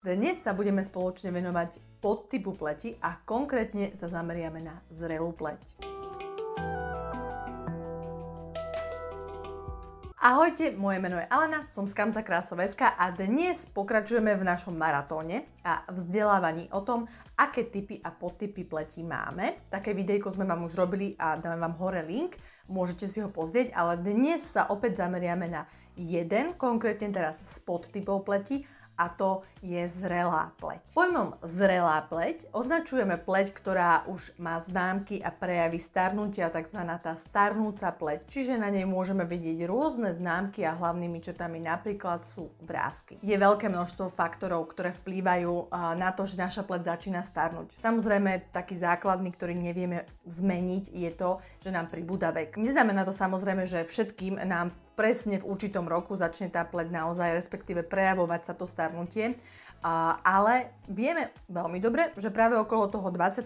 Dnes sa budeme spoločne venovať podtypu pleti a konkrétne sa zameriame na zrelú pleť. Ahojte, moje meno je Alena, som z Kamzakrásov.sk a dnes pokračujeme v našom maratóne a vzdelávaní o tom, aké typy a podtypy pleti máme. Také videjko sme vám už robili a dáme vám hore link, môžete si ho pozrieť, ale dnes sa opäť zameriame na jeden, konkrétne teraz z podtypov pleti, a to je zrelá pleť. Pojmom zrelá pleť označujeme pleť, ktorá už má známky a prejavy starnutia, tzv. Tá starnúca pleť, čiže na nej môžeme vidieť rôzne známky a hlavnými črtami napríklad sú vrásky. Je veľké množstvo faktorov, ktoré vplývajú na to, že naša pleť začína starnúť. Samozrejme, taký základný, ktorý nevieme zmeniť, je to, že nám pribúda vek. Neznamená to samozrejme, že všetkým nám presne v určitom roku začne tá pleť naozaj, respektíve prejavovať sa to starnutie. Ale vieme veľmi dobre, že práve okolo toho 25.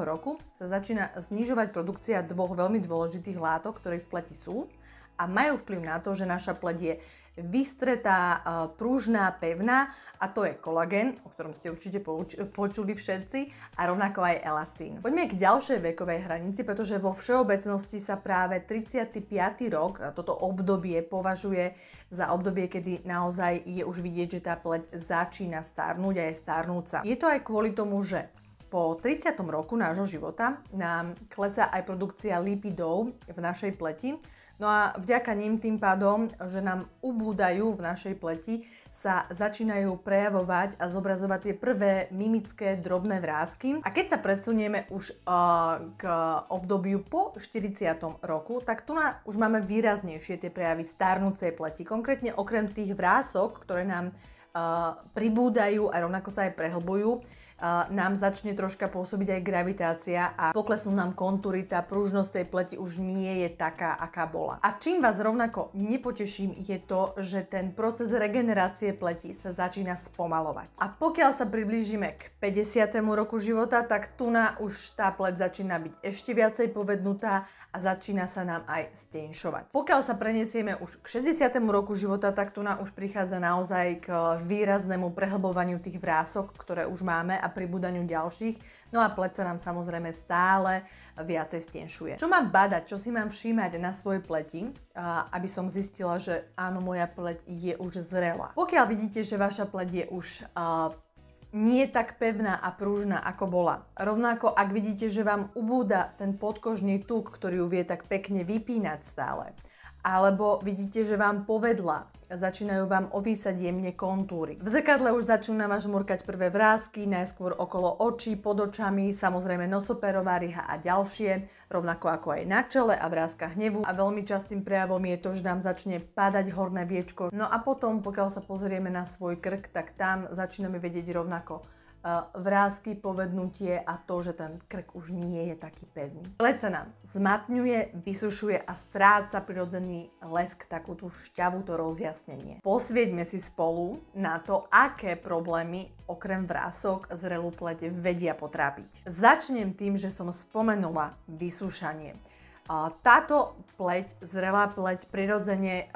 roku sa začína znižovať produkcia dvoch veľmi dôležitých látok, ktoré v pleti sú a majú vplyv na to, že naša pleť je vystretá, pružná, pevná a to je kolagén, o ktorom ste určite počuli všetci, a rovnako aj elastín. Poďme k ďalšej vekovej hranici, pretože vo všeobecnosti sa práve 35. rok, toto obdobie považuje za obdobie, kedy naozaj je už vidieť, že tá pleť začína starnúť a je starnúca. Je to aj kvôli tomu, že po 30. roku nášho života nám klesá aj produkcia lipidov v našej pleti. No a vďaka nim tým pádom, že nám ubúdajú v našej pleti, sa začínajú prejavovať a zobrazovať tie prvé mimické drobné vrásky. A keď sa predsunieme už k obdobiu po 40. roku, tak tu už máme výraznejšie tie prejavy starnúcej pleti. Konkrétne okrem tých vrások, ktoré nám pribúdajú a rovnako sa aj prehlbujú, nám začne troška pôsobiť aj gravitácia a poklesnú nám kontúry, tá pružnosť tej pleti už nie je taká, aká bola. A čím vás rovnako nepoteším, je to, že ten proces regenerácie pleti sa začína spomalovať. A pokiaľ sa priblížime k 50. roku života, tak už tá pleť začína byť ešte viacej povednutá a začína sa nám aj stenšovať. Pokiaľ sa prenesieme už k 60. roku života, tak už prichádza naozaj k výraznému prehlbovaniu tých vrások, ktoré už máme a pribúdaniu ďalších. No a pleť sa nám samozrejme stále viacej stenšuje. Čo mám badať, čo si mám všímať na svojej pleti, aby som zistila, že áno, moja pleť je už zrelá. Pokiaľ vidíte, že vaša pleť je už nie tak pevná a pružná, ako bola. Rovnako, ak vidíte, že vám ubúda ten podkožný tuk, ktorý ju vie tak pekne vypínať stále. Alebo vidíte, že vám povedla, začínajú vám ovísať jemne kontúry. V zrkadle už začína vás žmurkať prvé vrásky, najskôr okolo očí, pod očami, samozrejme nosoperová ryha a ďalšie, rovnako ako aj na čele a vrázka hnevu. A veľmi častým prejavom je to, že nám začne padať horné viečko. No a potom, pokiaľ sa pozrieme na svoj krk, tak tam začíname vedieť rovnako vrásky, povednutie a to, že ten krk už nie je taký pevný. Pleť sa nám zmatňuje, vysušuje a stráca prirodzený lesk, takú tú šťavu, to rozjasnenie. Posvieťme si spolu na to, aké problémy okrem vrások zrelú pleť vedia potrápiť. Začnem tým, že som spomenula vysúšanie. Táto pleť, zrelá pleť, prirodzene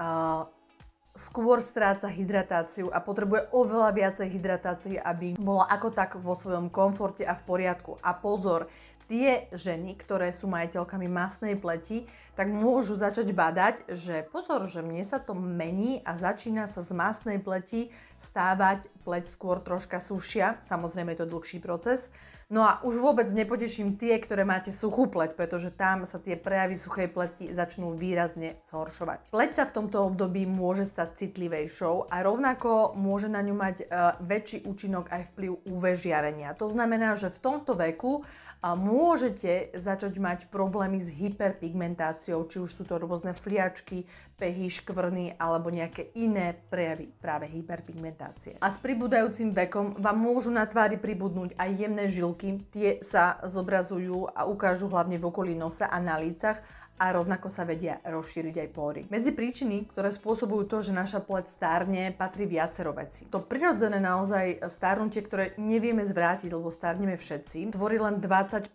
skôr stráca hydratáciu a potrebuje oveľa viacej hydratácie, aby bola ako tak vo svojom komforte a v poriadku. A pozor, tie ženy, ktoré sú majiteľkami mastnej pleti, tak môžu začať badať, že pozor, že mne sa to mení a začína sa z mastnej pleti stávať pleť skôr troška sušia. Samozrejme je to dlhší proces. No a už vôbec nepoteším tie, ktoré máte suchú pleť, pretože tam sa tie prejavy suchej pleti začnú výrazne zhoršovať. Pleť sa v tomto období môže stať citlivejšou a rovnako môže na ňu mať väčší účinok aj vplyv UV žiarenia. To znamená, že v tomto veku môžete začať mať problémy s hyperpigmentáciou, či už sú to rôzne fliačky, pehy, škvrny alebo nejaké iné prejavy práve hyperpigmentácie. A s pribúdajúcim vekom vám môžu na tvári pribudnúť aj jemné žilky, tie sa zobrazujú a ukážu hlavne v okolí nosa a na lícach a rovnako sa vedia rozšíriť aj pory. Medzi príčiny, ktoré spôsobujú to, že naša pleť stárne, patrí viacero vecí. To prirodzené naozaj starnutie, ktoré nevieme zvrátiť, lebo starneme všetci, tvorí len 20%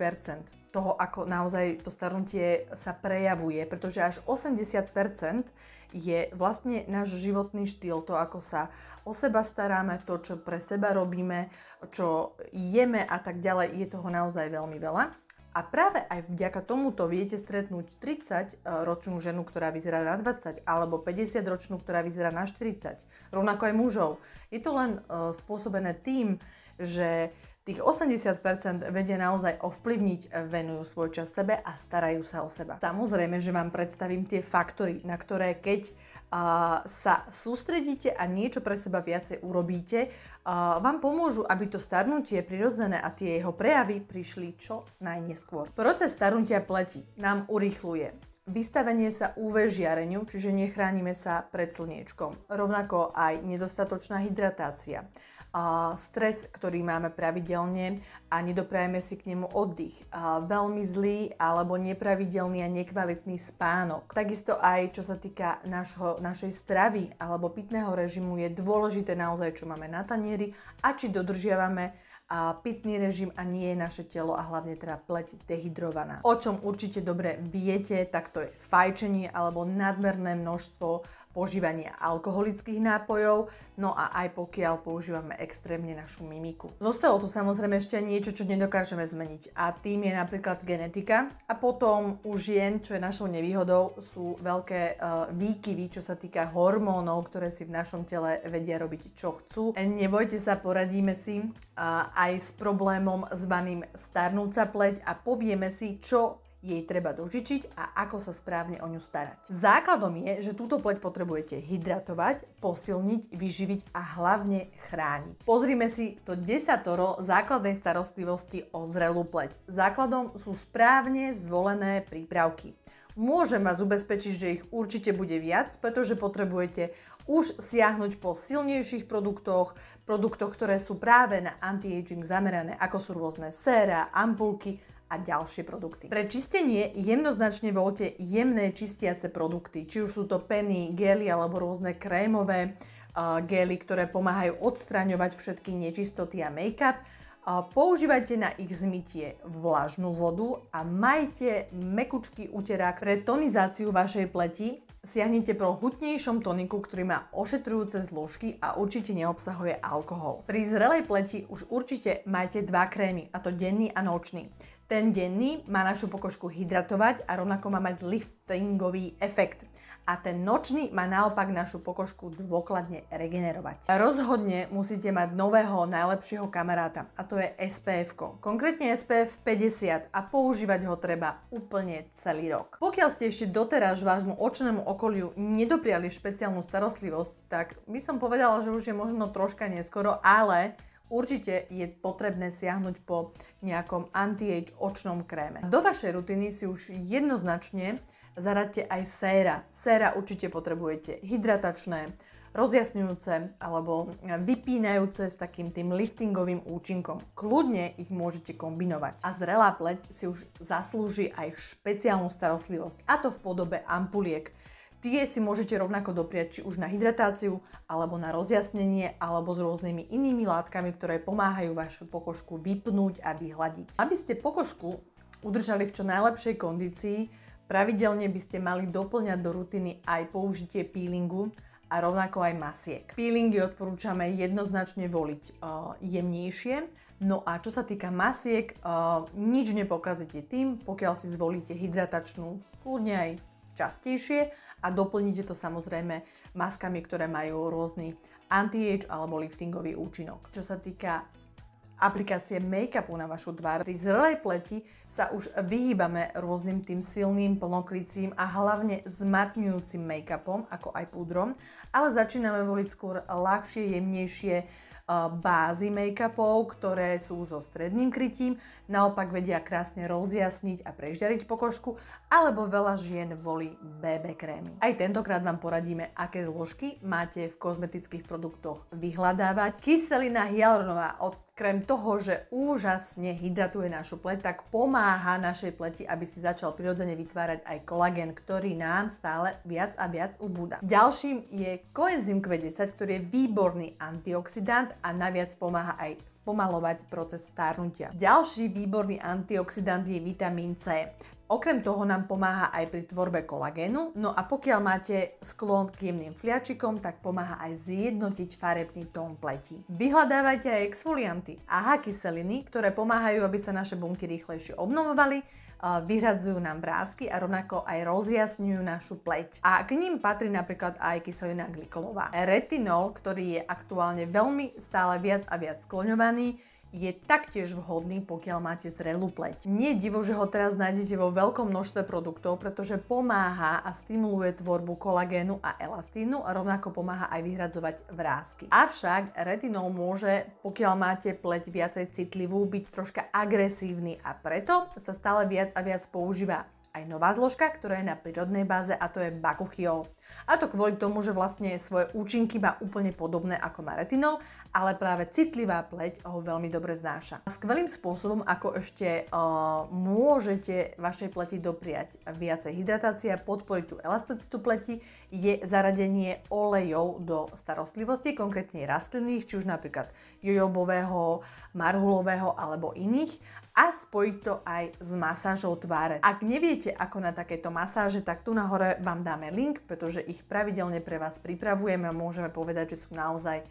toho, ako naozaj to starnutie sa prejavuje, pretože až 80% je vlastne náš životný štýl, to ako sa o seba staráme, to čo pre seba robíme, čo jeme a tak ďalej, je toho naozaj veľmi veľa. A práve aj vďaka tomuto viete stretnúť 30-ročnú ženu, ktorá vyzerá na 20, alebo 50-ročnú, ktorá vyzerá na 40. Rovnako aj mužov. Je to len spôsobené tým, že tých 80% vedia naozaj ovplyvniť, venujú svoj čas sebe a starajú sa o seba. Samozrejme, že vám predstavím tie faktory, na ktoré keď sa sústredíte a niečo pre seba viacej urobíte, vám pomôžu, aby to starnutie prirodzené a tie jeho prejavy prišli čo najneskôr. Proces starnutia pleti nám urýchľuje vystavenie sa UV žiareniu, čiže nechránime sa pred slniečkom. Rovnako aj nedostatočná hydratácia. Stres, ktorý máme pravidelne a nedoprajeme si k nemu oddych. Veľmi zlý alebo nepravidelný a nekvalitný spánok. Takisto aj čo sa týka našej stravy alebo pitného režimu je dôležité naozaj, čo máme na tanieri a či dodržiavame pitný režim a nie je naše telo a hlavne teda pleť dehydrovaná. O čom určite dobre viete, tak to je fajčenie alebo nadmerné množstvo požívania alkoholických nápojov, no a aj pokiaľ používame extrémne našu mimiku. Zostalo tu samozrejme ešte niečo, čo nedokážeme zmeniť a tým je napríklad genetika a potom u žien, čo je našou nevýhodou, sú veľké výkyvy, čo sa týka hormónov, ktoré si v našom tele vedia robiť čo chcú. Nebojte sa, poradíme si aj s problémom zvaným starnúca pleť a povieme si, čo jej treba dožičiť a ako sa správne o ňu starať. Základom je, že túto pleť potrebujete hydratovať, posilniť, vyživiť a hlavne chrániť. Pozrime si to 10 základnej starostlivosti o zrelú pleť. Základom sú správne zvolené prípravky. Môžem vás ubezpečiť, že ich určite bude viac, pretože potrebujete už siahnuť po silnejších produktoch, ktoré sú práve na anti-aging zamerané, ako sú rôzne séra, ampulky a ďalšie produkty. Pre čistenie jednoznačne voľte jemné čistiace produkty, či už sú to peny, gely alebo rôzne krémové gely, ktoré pomáhajú odstraňovať všetky nečistoty a make-up. Používajte na ich zmytie vlažnú vodu a majte mekučký uterák. Pre tonizáciu vašej pleti siahnite po hutnejšom toniku, ktorý má ošetrujúce zložky a určite neobsahuje alkohol. Pri zrelej pleti už určite majte 2 krémy, a to denný a nočný. Ten denný má našu pokožku hydratovať a rovnako má mať liftingový efekt. A ten nočný má naopak našu pokožku dôkladne regenerovať. Rozhodne musíte mať nového najlepšieho kamaráta a to je SPF-ko. Konkrétne SPF 50 a používať ho treba úplne celý rok. Pokiaľ ste ešte doteraz vášmu očnému okoliu nedopriali špeciálnu starostlivosť, tak by som povedala, že už je možno troška neskoro, ale určite je potrebné siahnuť po nejakom anti-age očnom kréme. Do vašej rutiny si už jednoznačne zaraďte aj séra. Séra určite potrebujete hydratačné, rozjasňujúce alebo vypínajúce s takým tým liftingovým účinkom. Kľudne ich môžete kombinovať. A zrelá pleť si už zaslúži aj špeciálnu starostlivosť, a to v podobe ampuliek. Tie si môžete rovnako dopriať či už na hydratáciu, alebo na rozjasnenie, alebo s rôznymi inými látkami, ktoré pomáhajú vašu pokožku vypnúť a vyhladiť. Aby ste pokožku udržali v čo najlepšej kondícii, pravidelne by ste mali doplňať do rutiny aj použitie peelingu a rovnako aj masiek. Peelingy odporúčame jednoznačne voliť jemnejšie. No a čo sa týka masiek, nič nepokazíte tým, pokiaľ si zvolíte hydratačnú, kľudne aj častejšie a doplníte to samozrejme maskami, ktoré majú rôzny anti-age alebo liftingový účinok. Čo sa týka aplikácie make-upu na vašu tvár, pri zrelej pleti sa už vyhýbame rôznym tým silným, plnokrycím a hlavne zmatňujúcim make-upom, ako aj púdrom, ale začíname voliť skôr ľahšie, jemnejšie bázy make-upov, ktoré sú so stredným krytím, naopak vedia krásne rozjasniť a prežiariť pokožku, alebo veľa žien volí BB krémy. Aj tentokrát vám poradíme, aké zložky máte v kozmetických produktoch vyhľadávať. Kyselina hyaluronová, okrem toho, že úžasne hydratuje našu pleť, tak pomáha našej pleti, aby si začal prirodzene vytvárať aj kolagén, ktorý nám stále viac a viac ubúda. Ďalším je koenzym Q10, ktorý je výborný antioxidant a naviac pomáha aj spomalovať proces stárnutia. Ďalší výborný antioxidant je vitamín C. Okrem toho nám pomáha aj pri tvorbe kolagénu, no a pokiaľ máte sklon k jemným fliačikom, tak pomáha aj zjednotiť farebný tón pleti. Vyhľadávajte aj exfolianty, AHA kyseliny, ktoré pomáhajú, aby sa naše bunky rýchlejšie obnovovali, vyhradzujú nám vrásky a rovnako aj rozjasňujú našu pleť. A k ním patrí napríklad aj kyselina glykolová. Retinol, ktorý je aktuálne veľmi stále viac a viac skloňovaný, je taktiež vhodný, pokiaľ máte zrelú pleť. Nie je divo, že ho teraz nájdete vo veľkom množstve produktov, pretože pomáha a stimuluje tvorbu kolagénu a elastínu a rovnako pomáha aj vyhradzovať vrásky. Avšak retinol môže, pokiaľ máte pleť viacej citlivú, byť troška agresívny a preto sa stále viac a viac používa aj nová zložka, ktorá je na prírodnej báze a to je bakuchiol. A to kvôli tomu, že vlastne svoje účinky má úplne podobné ako má retinol, ale práve citlivá pleť ho veľmi dobre znáša. Skvelým spôsobom, ako ešte môžete vašej pleti dopriať viacej hydratácie a podporiť tú elasticitu pleti, je zaradenie olejov do starostlivosti, konkrétne rastlinných, či už napríklad jojobového, marhulového alebo iných, a spojiť to aj s masážou tváre. Ak neviete, ako na takéto masáže, tak tu nahore vám dáme link, pretože ich pravidelne pre vás pripravujeme a môžeme povedať, že sú naozaj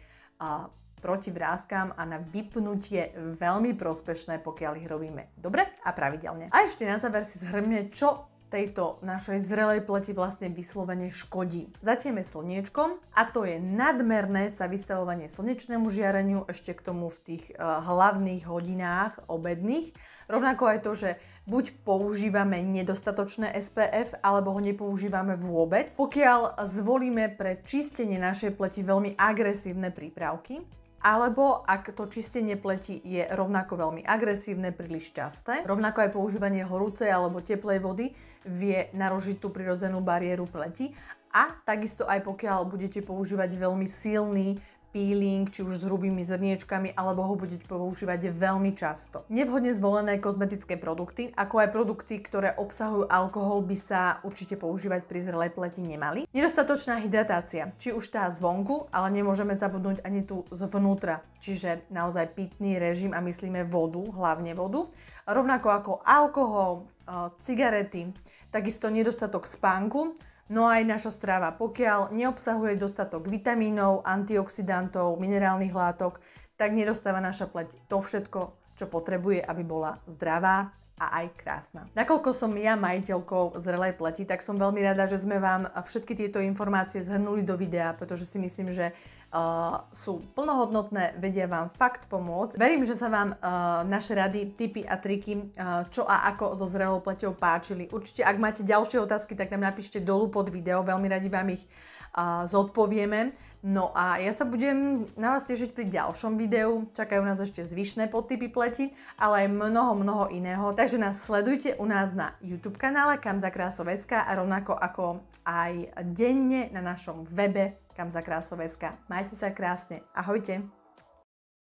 proti vráskam a na vypnutie veľmi prospešné, pokiaľ ich robíme dobre a pravidelne. A ešte na záver si zhrňme, čo tejto našej zrelej pleti vlastne vyslovene škodí. Začneme slniečkom a to je nadmerné sa vystavovanie slnečnému žiareniu, ešte k tomu v tých hlavných hodinách obedných. Rovnako aj to, že buď používame nedostatočné SPF, alebo ho nepoužívame vôbec. Pokiaľ zvolíme pre čistenie našej pleti veľmi agresívne prípravky, alebo ak to čistenie pleti je rovnako veľmi agresívne, príliš časté, rovnako aj používanie horúcej alebo teplej vody vie narušiť tú prirodzenú bariéru pleti a takisto aj pokiaľ budete používať veľmi silný peeling, či už s hrubými zrniečkami, alebo ho budete používať veľmi často. Nevhodne zvolené kozmetické produkty, ako aj produkty, ktoré obsahujú alkohol, by sa určite používať pri zrelej pleti nemali. Nedostatočná hydratácia, či už tá zvonku, ale nemôžeme zabudnúť ani tu zvnútra, čiže naozaj pitný režim a myslíme vodu, hlavne vodu. Rovnako ako alkohol, cigarety, takisto nedostatok spánku. No a aj naša strava, pokiaľ neobsahuje dostatok vitamínov, antioxidantov, minerálnych látok, tak nedostáva naša pleť to všetko, čo potrebuje, aby bola zdravá a aj krásna. Nakoľko som ja majiteľkou zrelej pleti, tak som veľmi rada, že sme vám všetky tieto informácie zhrnuli do videa, pretože si myslím, že sú plnohodnotné, vedia vám fakt pomôcť. Verím, že sa vám naše rady, tipy a triky, čo a ako so zrelou pleťou páčili. Určite, ak máte ďalšie otázky, tak nám napíšte dolu pod video, veľmi radi vám ich zodpovieme. No a ja sa budem na vás tešiť pri ďalšom videu. Čakajú nás ešte zvyšné podtypy pleti, ale aj mnoho iného. Takže nás sledujte u nás na YouTube kanále kamzakrásov.sk a rovnako ako aj denne na našom webe kamzakrásov.sk. Majte sa krásne. Ahojte.